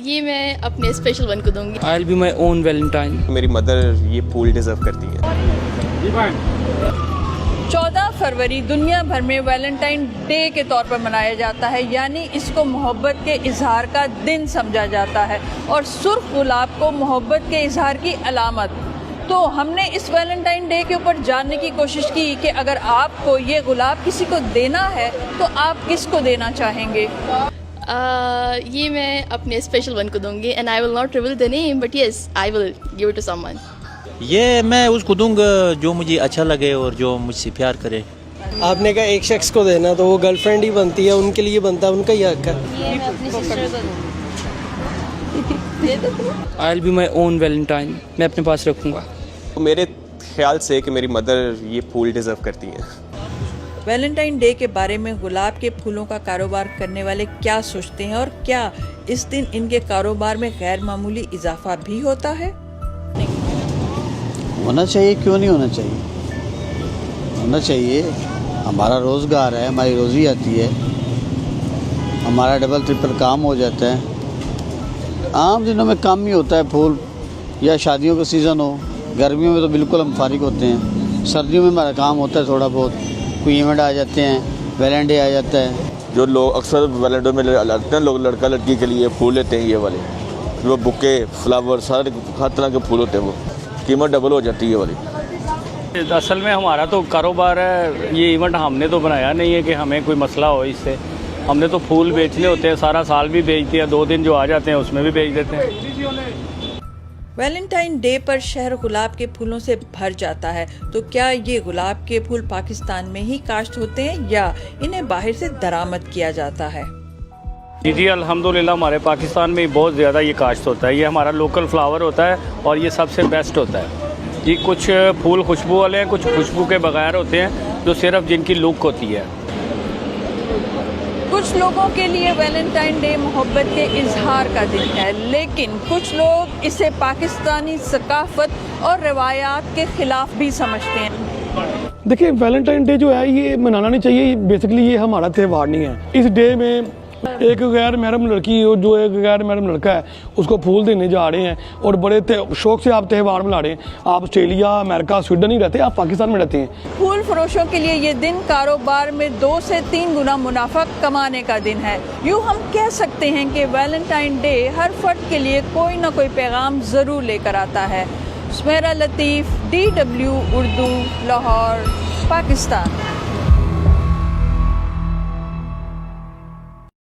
ये मैं अपने स्पेशल वन को दूंगी। I'll be my own Valentine. मेरी मदर ये फूल डिजर्व करती है। 14 फरवरी दुनिया भर में वैलेंटाइन डे के तौर पर मनाया जाता है, यानी इसको मोहब्बत के इजहार का दिन समझा जाता है और सुर्ख गुलाब को मोहब्बत के इजहार की अलामत। तो हमने इस वैलेंटाइन डे के ऊपर जानने की कोशिश की कि अगर आपको ये गुलाब किसी को देना है तो आप किसको देना चाहेंगे। ये मैं अपने स्पेशल वन को दूंगी and I will not reveal the name but yes I will give it to someone. ये मैं उसको दूंगा जो मुझे अच्छा लगे और जो मुझसे प्यार करे। आपने कहा एक शख्स को देना तो वो गर्लफ्रेंड ही बनती है, उनके लिए बनता है, उनका ही हक है। ये मैं अपनी सिस्टर को दूंगी। I'll be my own Valentine. मैं अपने पास रखूँगा। मेरे ख्याल से कि मेरी मदर ये फूल डिजर्व करती हैं। वैलेंटाइन डे के बारे में गुलाब के फूलों का कारोबार करने वाले क्या सोचते हैं और क्या इस दिन इनके कारोबार में गैर मामूली इजाफा भी होता है। होना चाहिए, क्यों नहीं होना चाहिए, होना चाहिए। हमारा रोज़गार है, हमारी रोज़ी आती है, हमारा डबल ट्रिपल काम हो जाता है। आम दिनों में काम ही होता है फूल, या शादियों का सीज़न हो। गर्मियों में तो बिल्कुल हम फारिग होते हैं। सर्दियों में हमारा काम होता है थोड़ा बहुत, कोई इवेंट आ जाते हैं, वैलेंटाइन डे आ जाता है। जो लोग अक्सर वैलेंटाइन में लगते हैं, लोग लड़का लड़की के लिए फूल लेते हैं, ये वाले वो बुके फ्लावर सारे हर तरह के फूल होते हैं, वो कीमत डबल हो जाती है ये वाली। असल में हमारा तो कारोबार है, ये इवेंट हमने तो बनाया नहीं है कि हमें कोई मसला हो इससे। हमने तो फूल बेचने होते हैं, सारा साल भी बेचते हैं, 2 दिन जो आ जाते हैं उसमें भी बेच देते हैं। वैलेंटाइन डे पर शहर गुलाब के फूलों से भर जाता है, तो क्या ये गुलाब के फूल पाकिस्तान में ही काश्त होते हैं या इन्हें बाहर से दरामद किया जाता है। जी अल्हम्दुलिल्लाह हमारे पाकिस्तान में बहुत ज़्यादा ये काश्त होता है। ये हमारा लोकल फ्लावर होता है और ये सबसे बेस्ट होता है। ये कुछ फूल खुशबू वाले हैं, कुछ खुशबू के बगैर होते हैं, जो सिर्फ जिनकी लुक होती है। कुछ लोगों के लिए वैलेंटाइन डे मोहब्बत के इजहार का दिन है, लेकिन कुछ लोग इसे पाकिस्तानी सकाफत और रवायात के खिलाफ भी समझते हैं। देखिए, वैलेंटाइन डे जो है ये मनाना नहीं चाहिए। बेसिकली ये हमारा त्यौहार नहीं है। इस डे में एक गैर महरम लड़की और जो एक गैर महरम लड़का है उसको फूल देने जा रहे हैं और बड़े शौक से आप त्यौहार मना रहे हैं। आप ऑस्ट्रेलिया, अमेरिका, स्वीडन नहीं रहते, आप पाकिस्तान में रहते हैं। फूल फरोशों के लिए ये दिन कारोबार में 2 से 3 गुना मुनाफा कमाने का दिन है। यूँ हम कह सकते हैं कि वैलेंटाइन डे हर फर्द के लिए कोई ना कोई पैगाम ज़रूर लेकर आता है। सुमेरा लतीफ़, DW उर्दू, लाहौर, पाकिस्तान।